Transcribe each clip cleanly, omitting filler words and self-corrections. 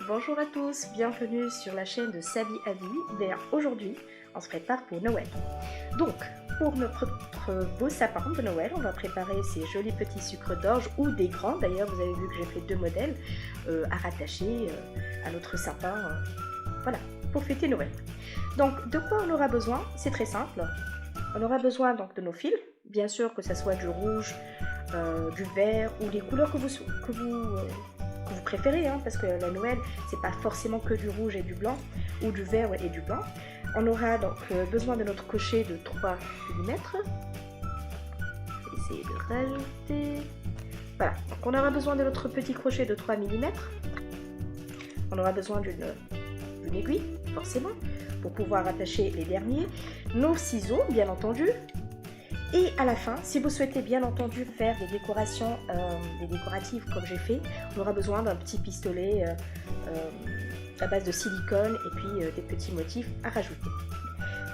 Bonjour à tous, bienvenue sur la chaîne de Savi Avi. D'ailleurs, aujourd'hui, on se prépare pour Noël. Donc, pour notre beau sapin de Noël, on va préparer ces jolis petits sucres d'orge ou des grands. D'ailleurs, vous avez vu que j'ai fait deux modèles à rattacher à notre sapin. Voilà, pour fêter Noël. Donc, de quoi on aura besoin? C'est très simple. On aura besoin donc de nos fils, bien sûr que ce soit du rouge, du vert ou les couleurs que vous préférez, hein, parce que la Noël, c'est pas forcément que du rouge et du blanc, ou du vert et du blanc. On aura donc besoin de notre crochet de 3 mm. Je vais essayer de rajouter. Voilà, donc on aura besoin de notre petit crochet de 3 mm. On aura besoin d'une aiguille, forcément, pour pouvoir attacher les derniers. Nos ciseaux, bien entendu. Et à la fin, si vous souhaitez bien entendu faire des décorations, des décoratifs comme j'ai fait, on aura besoin d'un petit pistolet à base de silicone et puis des petits motifs à rajouter.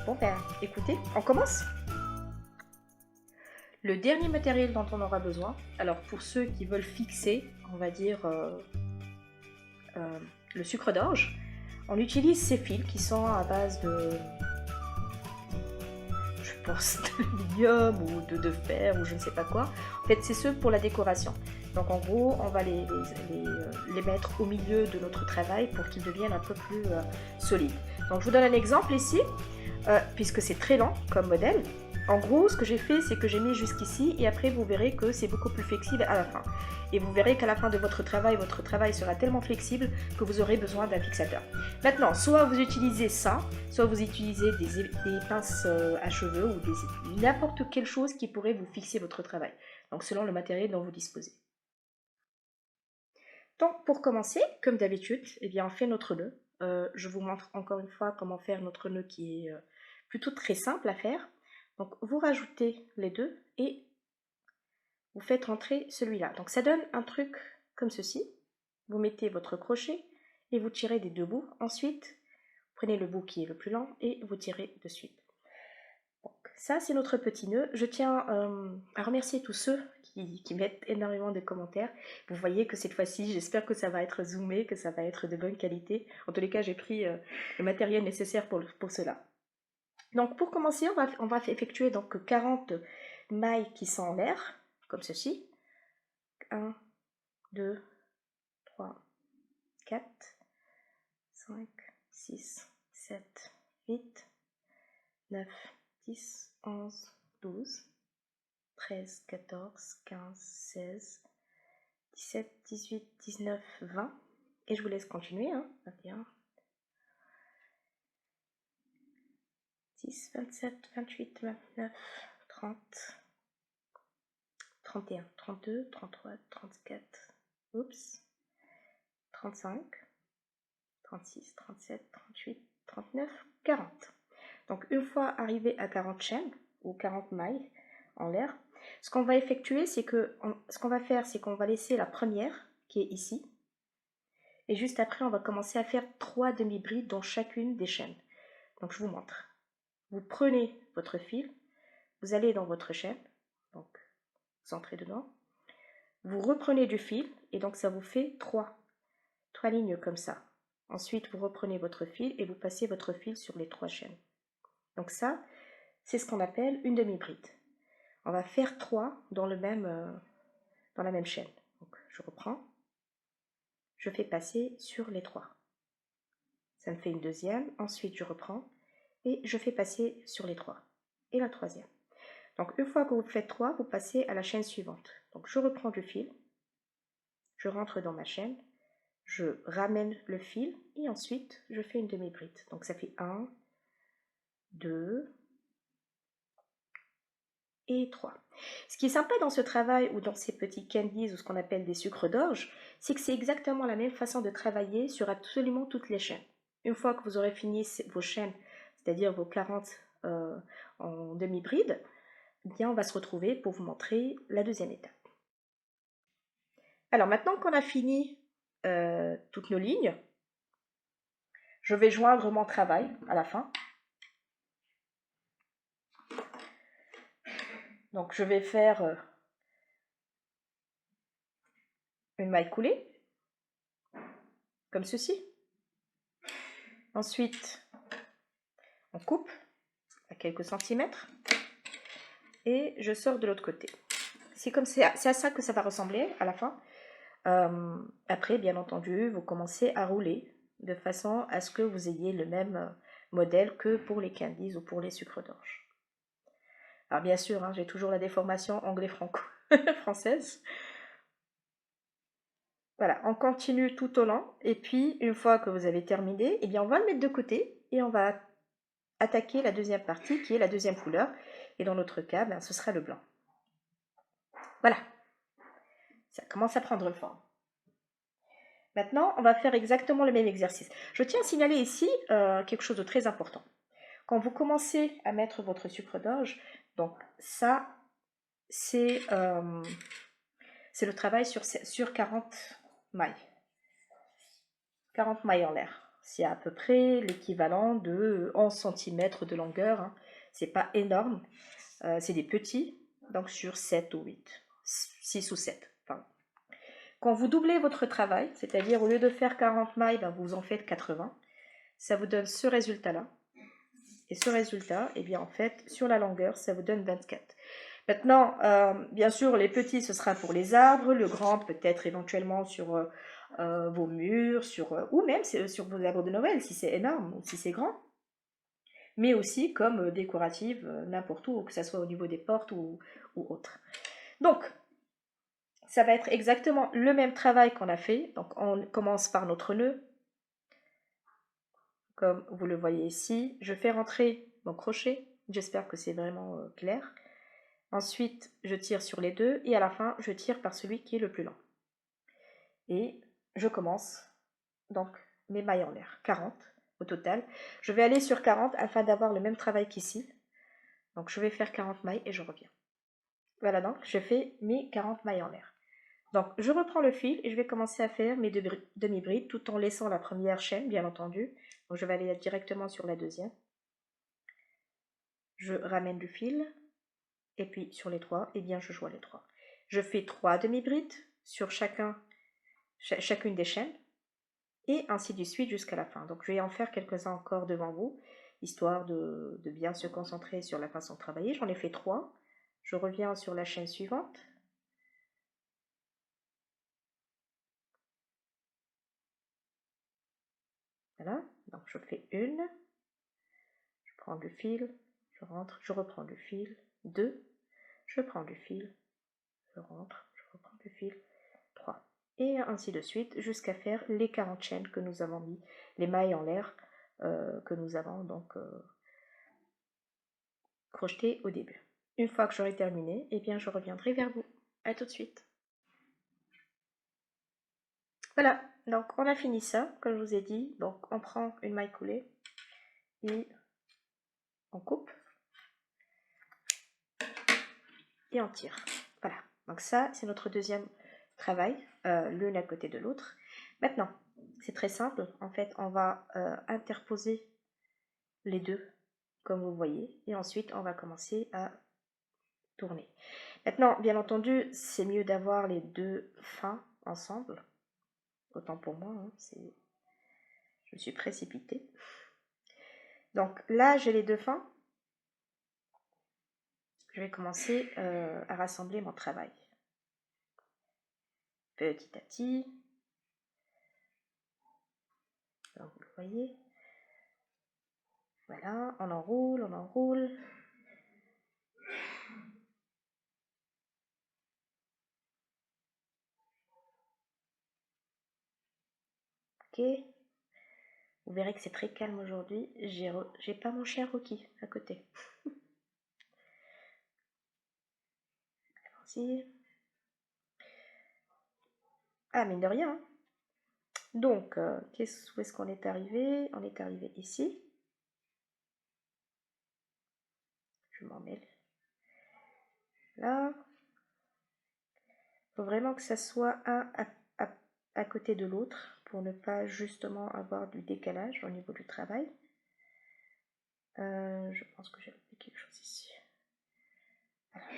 Bon ben, écoutez, on commence. Le dernier matériel dont on aura besoin, alors pour ceux qui veulent fixer, on va dire, le sucre d'orge, on utilise ces fils qui sont à base de... d'aluminium ou de fer ou je ne sais pas quoi. En fait, c'est ceux pour la décoration. Donc en gros, on va les mettre au milieu de notre travail pour qu'ils deviennent un peu plus solides. Donc je vous donne un exemple ici, puisque c'est très lent comme modèle. En gros, ce que j'ai fait, c'est que j'ai mis jusqu'ici et après vous verrez que c'est beaucoup plus flexible à la fin. Et vous verrez qu'à la fin de votre travail sera tellement flexible que vous aurez besoin d'un fixateur. Maintenant, soit vous utilisez ça, soit vous utilisez des pinces à cheveux ou n'importe quelle chose qui pourrait vous fixer votre travail. Donc selon le matériel dont vous disposez. Donc pour commencer, comme d'habitude, eh bien, on fait notre nœud. Je vous montre encore une fois comment faire notre nœud qui est plutôt très simple à faire. Donc vous rajoutez les deux et vous faites rentrer celui-là. Donc ça donne un truc comme ceci. Vous mettez votre crochet et vous tirez des deux bouts. Ensuite, prenez le bout qui est le plus lent et vous tirez de suite. Donc ça c'est notre petit nœud. Je tiens à remercier tous ceux qui mettent énormément de commentaires. Vous voyez que cette fois-ci, j'espère que ça va être zoomé, que ça va être de bonne qualité. En tous les cas, j'ai pris le matériel nécessaire pour cela. Donc pour commencer, on va effectuer donc 40 mailles qui sont en l'air, comme ceci. 1, 2, 3, 4, 5, 6, 7, 8, 9, 10, 11, 12, 13, 14, 15, 16, 17, 18, 19, 20. Et je vous laisse continuer. 21, 10, 27, 28, 29, 30, 31, 32, 33, 34, oups, 35, 36, 37, 38, 39, 40. Donc une fois arrivé à 40 chaînes ou 40 mailles en l'air, ce qu'on va effectuer, c'est qu'on va laisser la première qui est ici. Et juste après, on va commencer à faire 3 demi-brides dans chacune des chaînes. Donc je vous montre. Vous prenez votre fil, vous allez dans votre chaîne, donc vous entrez dedans. Vous reprenez du fil et donc ça vous fait 3 lignes comme ça. Ensuite, vous reprenez votre fil et vous passez votre fil sur les 3 chaînes. Donc ça, c'est ce qu'on appelle une demi-bride. On va faire 3 dans la même chaîne. Donc je reprends, je fais passer sur les 3. Ça me fait une deuxième, ensuite je reprends et je fais passer sur les 3. Et la troisième. Donc une fois que vous faites 3, vous passez à la chaîne suivante. Donc je reprends du fil, je rentre dans ma chaîne, je ramène le fil et ensuite je fais une demi-bride. Donc ça fait 1, 2 et 3. Ce qui est sympa dans ce travail ou dans ces petits candies ou ce qu'on appelle des sucres d'orge, c'est que c'est exactement la même façon de travailler sur absolument toutes les chaînes. Une fois que vous aurez fini vos chaînes, c'est-à-dire vos 40 en demi-bride, bien on va se retrouver pour vous montrer la deuxième étape. Alors maintenant qu'on a fini toutes nos lignes, je vais joindre mon travail à la fin. Donc je vais faire une maille coulée, comme ceci. Ensuite, on coupe à quelques centimètres et je sors de l'autre côté. C'est à ça que ça va ressembler à la fin. Après, bien entendu, vous commencez à rouler de façon à ce que vous ayez le même modèle que pour les candies ou pour les sucres d'orge. Alors bien sûr, hein, j'ai toujours la déformation anglais-franco-française. Voilà, on continue tout au long et puis une fois que vous avez terminé, eh bien on va le mettre de côté et on va attaquer la deuxième partie qui est la deuxième couleur. Et dans notre cas, ben, ce sera le blanc. Voilà, ça commence à prendre forme. Maintenant, on va faire exactement le même exercice. Je tiens à signaler ici quelque chose de très important. Quand vous commencez à mettre votre sucre d'orge, donc ça, c'est le travail sur 40 mailles. 40 mailles en l'air. C'est à peu près l'équivalent de 11 cm de longueur. Hein. C'est pas énorme. C'est des petits, donc sur 7 ou 8. 6 ou 7. Enfin, quand vous doublez votre travail, c'est-à-dire au lieu de faire 40 mailles, ben vous en faites 80, ça vous donne ce résultat-là. Et ce résultat, eh bien en fait, sur la longueur, ça vous donne 24. Maintenant, bien sûr, les petits, ce sera pour les arbres, le grand peut-être éventuellement sur vos murs, ou même sur vos arbres de Noël, si c'est énorme ou si c'est grand. Mais aussi comme décorative, n'importe où, que ce soit au niveau des portes ou autre. Donc, ça va être exactement le même travail qu'on a fait. Donc, on commence par notre nœud. Comme vous le voyez ici, je fais rentrer mon crochet. J'espère que c'est vraiment clair. Ensuite, je tire sur les deux et à la fin, je tire par celui qui est le plus long. Et je commence donc mes mailles en l'air, 40 au total. Je vais aller sur 40 afin d'avoir le même travail qu'ici. Donc, je vais faire 40 mailles et je reviens. Voilà donc, je fais mes 40 mailles en l'air. Donc, je reprends le fil et je vais commencer à faire mes demi-brides tout en laissant la première chaîne, bien entendu. Donc, je vais aller directement sur la deuxième. Je ramène le fil et puis sur les trois, eh bien, je joins les trois. Je fais 3 demi-brides sur chacune des chaînes et ainsi de suite jusqu'à la fin. Donc, je vais en faire quelques-uns encore devant vous, histoire de bien se concentrer sur la façon de travailler. J'en ai fait 3. Je reviens sur la chaîne suivante. Voilà, donc je fais une, je prends le fil, je rentre, je reprends le fil, 2, je prends le fil, je rentre, je reprends le fil, 3. Et ainsi de suite jusqu'à faire les 40 chaînes que nous avons mis, les mailles en l'air que nous avons donc crochetées au début. Une fois que j'aurai terminé, eh bien je reviendrai vers vous. A tout de suite. Voilà, donc on a fini ça, comme je vous ai dit. Donc on prend une maille coulée et on coupe et on tire. Voilà, donc ça c'est notre deuxième travail, l'une à côté de l'autre. Maintenant, c'est très simple, en fait on va interposer les deux, comme vous voyez, et ensuite on va commencer à tourner. Maintenant, bien entendu, c'est mieux d'avoir les deux fins ensemble, autant pour moi, hein, je me suis précipitée. Donc là, j'ai les deux fins, je vais commencer à rassembler mon travail. Petit à petit, donc vous le voyez, voilà, on enroule, on enroule. Ok, vous verrez que c'est très calme aujourd'hui, j'ai pas mon chien Rocky à côté. Allons-y. Ah, mine de rien, hein. Donc, où est-ce qu'on est arrivé? On est arrivé ici. Je m'en mêle. Là. Il faut vraiment que ça soit un à côté de l'autre pour ne pas justement avoir du décalage au niveau du travail. Je pense que j'ai fait quelque chose ici. Voilà.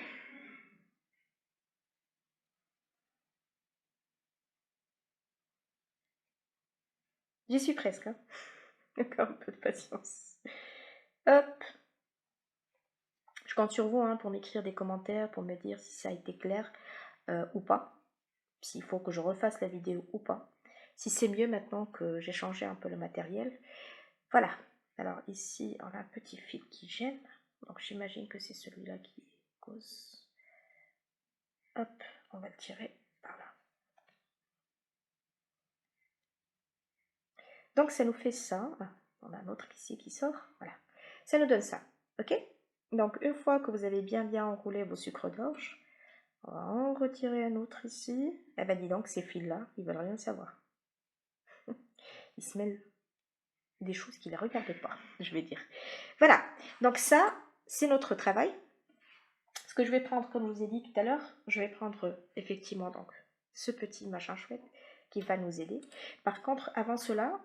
J'y suis presque. Hein. Encore un peu de patience. Hop. Je compte sur vous hein, pour m'écrire des commentaires, pour me dire si ça a été clair ou pas. S'il faut que je refasse la vidéo ou pas. Si c'est mieux maintenant que j'ai changé un peu le matériel. Voilà. Alors ici, on a un petit fil qui gêne. Donc j'imagine que c'est celui-là qui cause. Hop, on va le tirer par là. Donc ça nous fait ça. On a un autre ici qui sort. Voilà. Ça nous donne ça. Ok? Donc une fois que vous avez bien enroulé vos sucres d'orge, on va en retirer un autre ici. Eh ben dis donc, ces fils-là, ils veulent rien savoir. Ils se mêlent des choses qui ne les regardent pas, je vais dire. Voilà. Donc ça, c'est notre travail. Ce que je vais prendre, comme je vous ai dit tout à l'heure, je vais prendre effectivement donc ce petit machin chouette qui va nous aider. Par contre, avant cela,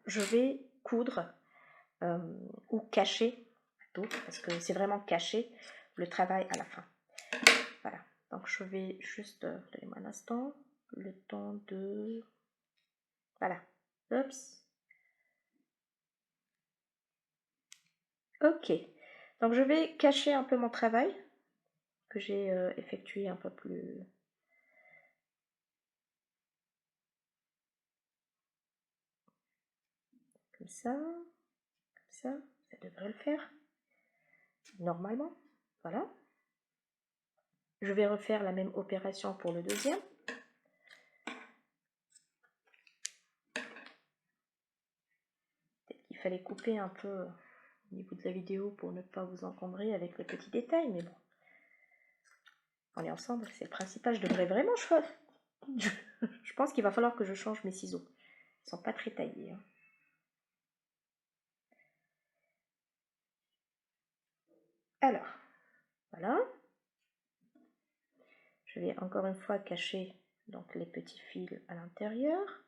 je vais coudre ou cacher, plutôt, parce que c'est vraiment cacher le travail à la fin. Voilà, donc je vais juste, donnez-moi un instant, le temps de... Voilà, oups. Ok, donc je vais cacher un peu mon travail que j'ai effectué un peu plus... Comme ça, ça devrait le faire. Normalement, voilà. Je vais refaire la même opération pour le deuxième. Peut-être qu'il fallait couper un peu au niveau de la vidéo pour ne pas vous encombrer avec les petits détails, mais bon. On est ensemble, c'est le principal. Je devrais vraiment je pense qu'il va falloir que je change mes ciseaux. Ils sont pas très taillés. Hein. Alors, voilà. Je vais encore une fois cacher donc les petits fils à l'intérieur.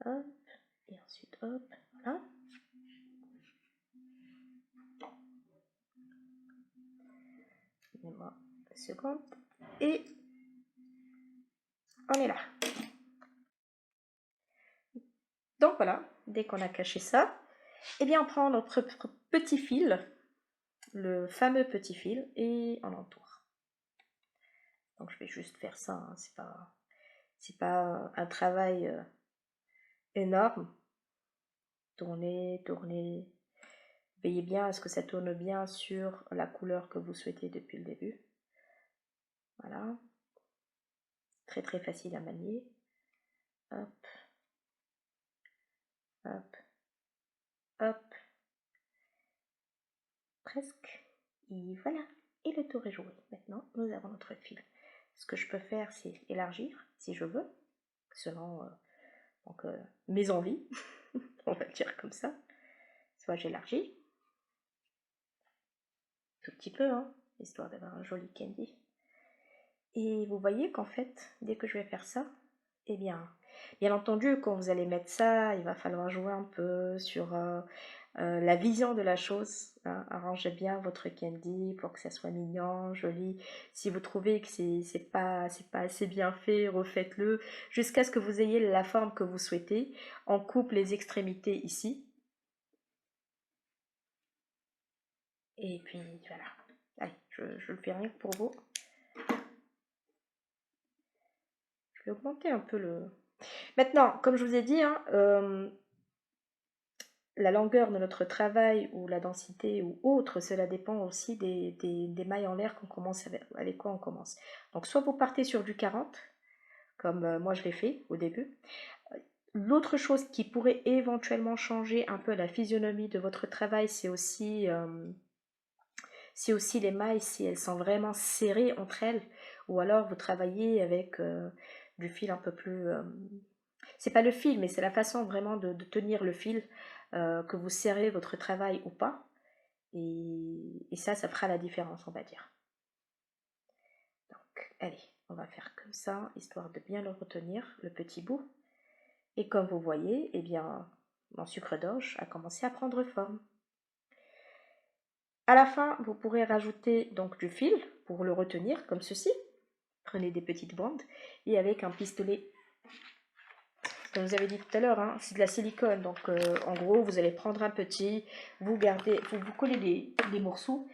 Hop, et ensuite hop, voilà. Donnez-moi une seconde. Et on est là. Donc voilà, dès qu'on a caché ça, eh bien on prend notre petit fil, le fameux petit fil, et on l'entoure. Donc je vais juste faire ça, hein. C'est pas un travail énorme. Tournez, tournez. Veillez bien à ce que ça tourne bien sur la couleur que vous souhaitez depuis le début. Voilà. Très très facile à manier. Hop. Hop. Hop. Presque. Et voilà. Et le tour est joué. Maintenant, nous avons notre fil. Ce que je peux faire, c'est élargir, si je veux, selon mes envies. On va le dire comme ça. Soit j'élargis. Tout petit peu, hein, histoire d'avoir un joli candy. Et vous voyez qu'en fait, dès que je vais faire ça, eh bien entendu, quand vous allez mettre ça, il va falloir jouer un peu sur la vision de la chose. Hein. Arrangez bien votre candy pour que ça soit mignon, joli. Si vous trouvez que c'est pas assez bien fait, refaites-le jusqu'à ce que vous ayez la forme que vous souhaitez. On coupe les extrémités ici. Et puis voilà. Allez, je le fais rien que pour vous. Je vais augmenter un peu le... Maintenant, comme je vous ai dit, hein, la longueur de notre travail ou la densité ou autre, cela dépend aussi des mailles en l'air qu'on commence avec quoi on commence. Donc soit vous partez sur du 40, comme moi je l'ai fait au début. L'autre chose qui pourrait éventuellement changer un peu la physionomie de votre travail, c'est aussi les mailles, si elles sont vraiment serrées entre elles, ou alors vous travaillez avec du fil un peu plus... c'est pas le fil, mais c'est la façon vraiment de tenir le fil, que vous serrez votre travail ou pas. Et ça fera la différence, on va dire. Donc, allez, on va faire comme ça, histoire de bien le retenir, le petit bout. Et comme vous voyez, eh bien, mon sucre d'orge a commencé à prendre forme. À la fin, vous pourrez rajouter donc du fil pour le retenir, comme ceci. Prenez des petites bandes et avec un pistolet comme vous avez dit tout à l'heure, hein, c'est de la silicone. Donc, en gros, vous allez prendre un petit, vous gardez, vous collez les morceaux.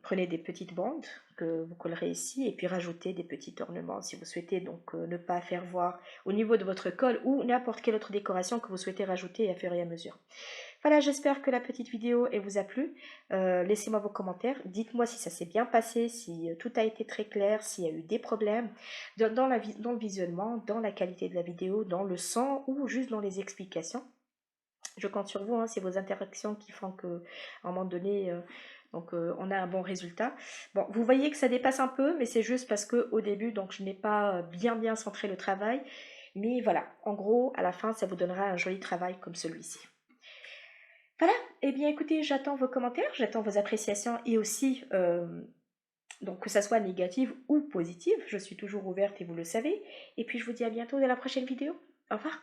Prenez des petites bandes que vous collerez ici et puis rajoutez des petits ornements si vous souhaitez donc ne pas faire voir au niveau de votre colle ou n'importe quelle autre décoration que vous souhaitez rajouter à fur et à mesure. Voilà, j'espère que la petite vidéo elle vous a plu. Laissez-moi vos commentaires, dites-moi si ça s'est bien passé, si tout a été très clair, s'il y a eu des problèmes dans le visionnement, dans la qualité de la vidéo, dans le son ou juste dans les explications. Je compte sur vous, hein, c'est vos interactions qui font que, à un moment donné, on a un bon résultat. Bon, vous voyez que ça dépasse un peu, mais c'est juste parce que au début, donc je n'ai pas bien centré le travail. Mais voilà, en gros, à la fin, ça vous donnera un joli travail comme celui-ci. Voilà, et bien écoutez, j'attends vos commentaires, j'attends vos appréciations et aussi, donc que ça soit négative ou positive, je suis toujours ouverte et vous le savez. Et puis je vous dis à bientôt dans la prochaine vidéo. Au revoir.